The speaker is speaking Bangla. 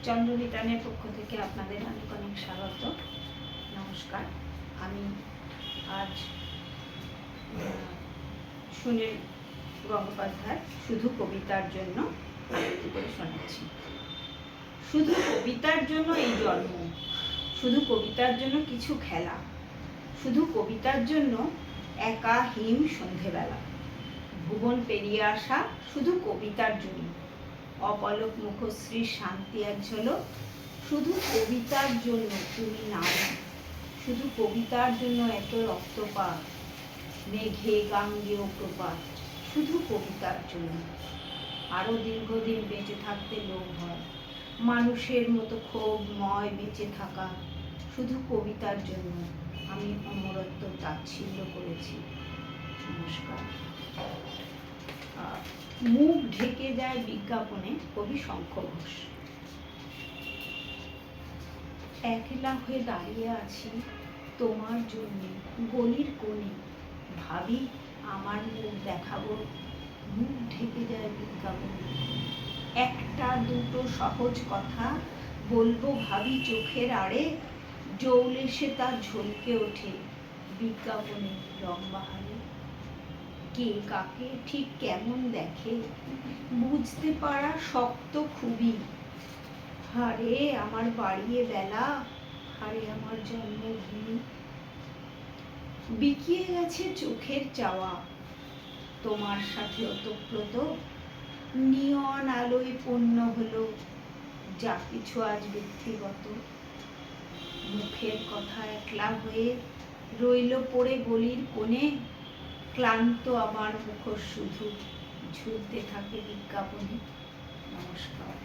চন্দ্রবিতানের পক্ষ থেকে আপনাদের অনেক অনেক স্বাগত। নমস্কার। আমি আজ সুনীল গঙ্গোপাধ্যায় শুধু কবিতার জন্য আবৃত্তি করে শোনাচ্ছি। শুধু কবিতার জন্য এই জন্ম, শুধু কবিতার জন্য কিছু খেলা, শুধু কবিতার জন্য একা হিম সন্ধেবেলা, ভুবন পেরিয়ে আসা শুধু কবিতার জন্য, অপলক মুখশ্রীর শান্তি এক ঝলক, শুধু কবিতার জন্য তুমি নারী, শুধু কবিতার জন্য এত রক্তপাত, মেঘে গাঙ্গেয় প্রপাত, শুধু কবিতার জন্য। আরো দীর্ঘদিন বেঁচে থাকতে লোভ হয়, মানুষের মতো ক্ষোভময় বেঁচে থাকা, শুধু কবিতার জন্য আমি অমরত্ব তাচ্ছিল্য করেছি। নমস্কার। মুখ ঢেকে যায় বিজ্ঞাপনে, কবি শঙ্খ ঘোষ। একলা হয়ে দাঁড়িয়ে আছি তোমার জন্য গলির কোণে, ভাবি আমার মুখ দেখাবো, মুখ ঢেকে যায় বিজ্ঞাপনে। একটা দুটো সহজ কথা বলবো ভাবি চোখের আড়ে, জৌলে সে তার ঝলকে ওঠে বিজ্ঞাপনে রংবাহারে। কে কাকে ঠিক কেমন দেখে বুঝতে পারা শক্ত খুবই, হারে আমার বাড়িয়ে বেলা, হারে আমার জন্মভূমি। বিকিয়ে গেছে চোখের চাওয়া তোমার সাথে ওতপ্রোত, নিয়ন আলোয় পূর্ণ হলো যা কিছু আজ ব্যক্তিগত। মুখের কথা একলা হয়ে রইল পড়ে গলির কোণে, ক্লান্ত আমার মুখোশ শুধু ঝুলতে থাকে বিজ্ঞাপনে। নমস্কার।